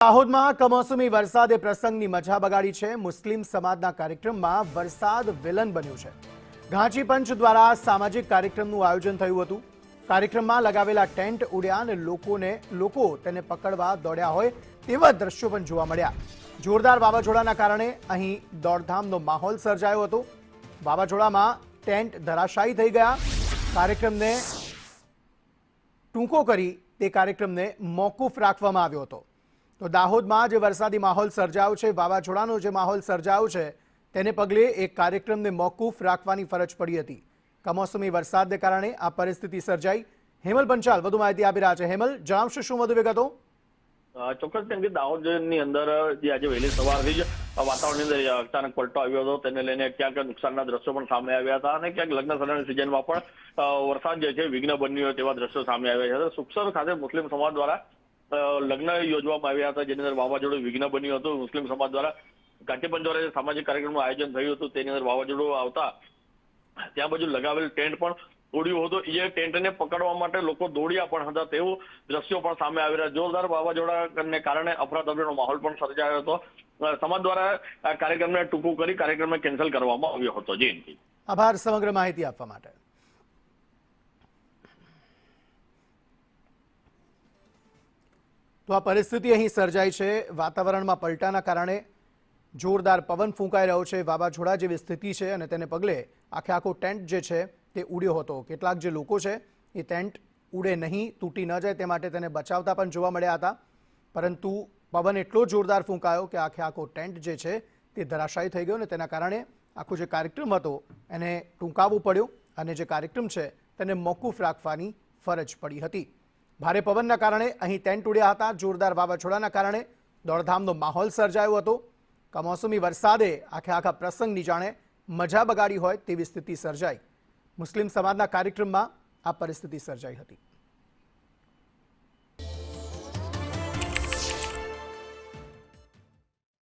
દાહોદમાં કમોસમી વરસાદે પ્રસંગની મજા બગાડી છે। મુસ્લિમ સમાજના કાર્યક્રમમાં વરસાદ વિલન બન્યું છે। ઘાંચી પંચ દ્વારા સામાજિક કાર્યક્રમનું આયોજન થયું હતું। કાર્યક્રમમાં લગાવેલા ટેન્ટ ઉડ્યા અને લોકો તેને પકડવા દોડ્યા હોય તેવા દ્રશ્યો પણ જોવા મળ્યા। જોરદાર વાવાઝોડાના કારણે અહીં દોડધામનો માહોલ સર્જાયો હતો। વાવાઝોડામાં ટેન્ટ ધરાશાયી થઈ ગયા। કાર્યક્રમને ટૂંકો કરી તે કાર્યક્રમને મોકૂફ રાખવામાં આવ્યો હતો। તો દાહોદમાં જે વરસાદી માહોલ સર્જાયો છે, વાવાઝોડાનો જે માહોલ સર્જાયો છે, તેને પગલે એક કાર્યક્રમને મોકૂફ રાખવાની ફરજ પડી હતી। કમોસમી વરસાદને કારણે આ પરિસ્થિતિ સર્જાઈ। હેમલ પંચાલ વધુ માહિતી આપી રહ્યા છે। હેમલ, જણાવશો શું વધુ વિગતો? ચોક્કસ, કેમ કે દાહોદની અંદર જે આજે વહેલી સવારથી જ વાતાવરણની અંદર અચાનક પલટો આવ્યો હતો, તેને લઈને ક્યાંક નુકસાનના દ્રશ્યો પણ સામે આવ્યા હતા અને ક્યાંક લગ્ન સરાની સિઝનમાં પણ વરસાદ જે છે વિઘ્ન બન્યું તેવા દ્રશ્યો સામે આવ્યા છે। સુખસર ખાતે મુસ્લિમ સમાજ દ્વારા લગ્ન યોજવામાં આવ્યા હતા, જેની અંદર વાવાઝોડું વિઘ્ન બન્યું હતું। મુસ્લિમ સમાજ દ્વારા ઘાંચી પંચ દ્વારા સામાજિક કાર્યક્રમનું આયોજન થયું હતું, તેની અંદર વાવાઝોડું આવતા ત્યાં બાજુ લગાવેલ ટેન્ટ પણ ઉડ્યું હતું। એ ટેન્ટને પકડવા માટે લોકો દોડ્યા પણ હતા તેવું દ્રશ્યો પણ સામે આવી રહ્યા। જોરદાર વાવાઝોડાને કારણે અફરાતફરીનો માહોલ પણ સર્જાયો હતો। સમાજ દ્વારા આ કાર્યક્રમને ટૂંકું કરી કાર્યક્રમને કેન્સલ કરવામાં આવ્યો હતો। જી, આભાર સમગ્ર માહિતી આપવા માટે। તો આ પરિસ્થિતિ અહીં સર્જાઈ છે। વાતાવરણમાં પલટાના કારણે જોરદાર પવન ફૂંકાઈ રહ્યો છે, વાવાઝોડા જેવી સ્થિતિ છે અને તેને પગલે આખો ટેન્ટ જે છે તે ઉડ્યો હતો। કેટલાક જે લોકો છે એ ટેન્ટ ઉડે નહીં, તૂટી ન જાય તે માટે તેને બચાવતા પણ જોવા મળ્યા હતા, પરંતુ પવન એટલો જોરદાર ફૂંકાયો કે આખો ટેન્ટ જે છે તે ધરાશાયી થઈ ગયો અને તેના કારણે આખો જે કાર્યક્રમ હતો એને ટૂંકાવવું પડ્યું અને જે કાર્યક્રમ છે તેને મોકૂફ રાખવાની ફરજ પડી હતી। ભારે પવનના કારણે અહીં ટેન્ટ ઉડ્યા હતા। જોરદાર વાવાઝોડાના કારણે દોડધામનો માહોલ સર્જાયો હતો। કમોસમી વરસાદે આખા પ્રસંગની જાણે મજા બગાડી હોય તેવી સ્થિતિ સર્જાઈ। મુસ્લિમ સમાજના કાર્યક્રમમાં આ પરિસ્થિતિ સર્જાઈ હતી।